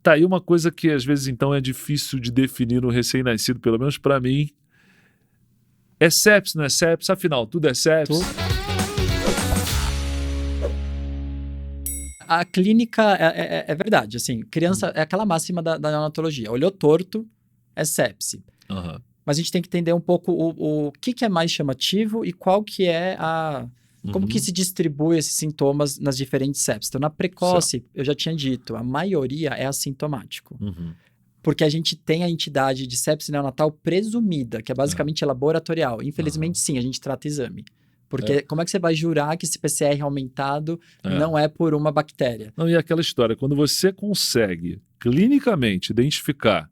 tá aí uma coisa que às vezes então é difícil de definir no recém-nascido, pelo menos para mim. É sepsis, não é sepsis? Afinal, tudo é sepsis? A clínica é verdade, assim, criança é aquela máxima da neonatologia. Olhou torto, é sepse. Uhum. Mas a gente tem que entender um pouco o que é mais chamativo e qual que é como que se distribui esses sintomas nas diferentes sepses. Então, na precoce, eu já tinha dito, a maioria é assintomático. Porque a gente tem a entidade de sepse neonatal presumida, que é basicamente laboratorial. Infelizmente, sim, a gente trata exame. Porque como é que você vai jurar que esse PCR aumentado não é por uma bactéria? Não, e aquela história, quando você consegue clinicamente identificar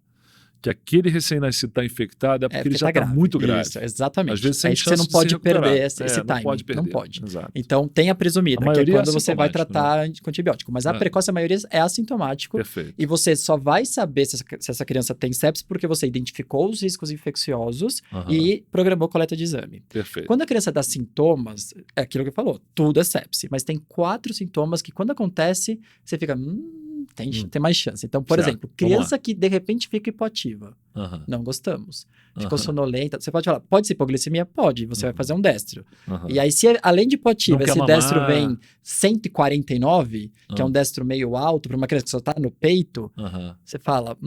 que aquele recém-nascido está infectado, é porque ele já está muito grave. Isso, exatamente. Às vezes sem isso você não pode perder esse timing. Não pode perder. Não pode. Exato. Então, tem a presumida, que é quando você vai tratar com antibiótico. Mas a precoce, a maioria é assintomático. Perfeito. E você só vai saber se essa criança tem sepsis porque você identificou os riscos infecciosos e programou coleta de exame. Perfeito. Quando a criança dá sintomas, é aquilo que falou, tudo é sepse. Mas tem 4 sintomas que quando acontece, você fica... Tem mais chance. Então, por exemplo, criança que de repente fica hipoativa. Não gostamos. Ficou sonolenta. Você pode falar, pode ser hipoglicemia? Pode. Você vai fazer um destro. E aí, se além de hipoativa, esse destro vem 149, que é um destro meio alto, para uma criança que só está no peito, você fala,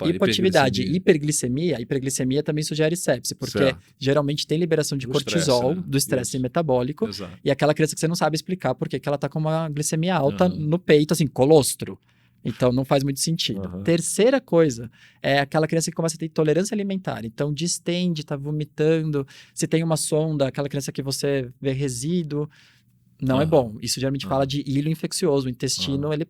hipoatividade, hiperglicemia. Hiperglicemia também sugere sepse, porque geralmente tem liberação de cortisol, do estresse metabólico, e aquela criança que você não sabe explicar porque que ela está com uma glicemia alta no peito, assim, colostro. Então, não faz muito sentido. Terceira coisa é aquela criança que começa a ter intolerância alimentar. Então, distende, tá vomitando. Se tem uma sonda, aquela criança que você vê resíduo, não é bom. Isso geralmente fala de hilo infeccioso. O intestino, ele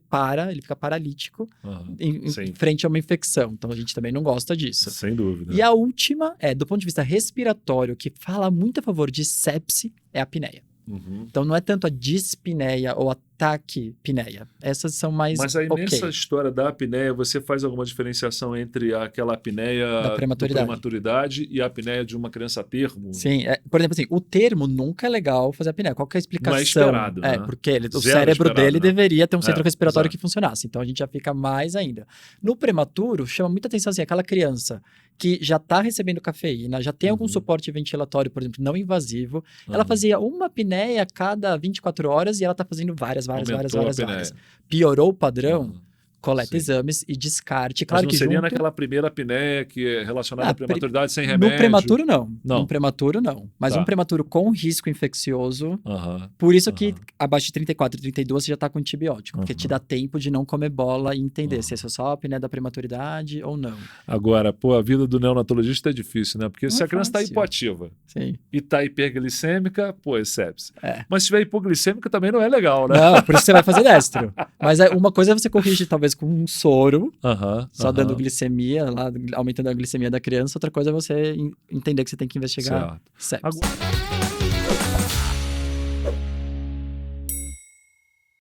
fica paralítico em frente a uma infecção. Então, a gente também não gosta disso. Sem dúvida. E a última do ponto de vista respiratório, que fala muito a favor de sepse, é a apneia. Então, não é tanto a dispneia ou a taquipneia. Essas são mais Mas aí nessa história da apneia, você faz alguma diferenciação entre aquela apneia da prematuridade e a apneia de uma criança a termo? Sim. Por exemplo, assim, o termo nunca é legal fazer apneia. Qual que é a explicação? Não é esperado, né? Porque o cérebro dele deveria ter um centro respiratório que funcionasse. Então, a gente já fica mais ainda. No prematuro, chama muita atenção assim, aquela criança que já está recebendo cafeína, já tem algum suporte ventilatório, por exemplo, não invasivo. Ela fazia uma apneia a cada 24 horas e ela está fazendo várias. Piorou o padrão, coleta exames e descarte. Claro, mas não que seria naquela primeira apneia que é relacionada à prematuridade sem No remédio? prematuro, não. No prematuro, não. Mas um prematuro com risco infeccioso, por isso que abaixo de 34 e 32 você já está com antibiótico, porque te dá tempo de não comer bola e entender se é só a apneia da prematuridade ou não. Agora, a vida do neonatologista é difícil, né? Porque se a criança está hipoativa e está hiperglicêmica, é sepse. Mas se tiver hipoglicêmica também não é legal, né? Não, por isso você vai fazer destro. Mas uma coisa é você corrigir, talvez, com um soro, só dando glicemia, lá, aumentando a glicemia da criança. Outra coisa é você entender que você tem que investigar sepsis.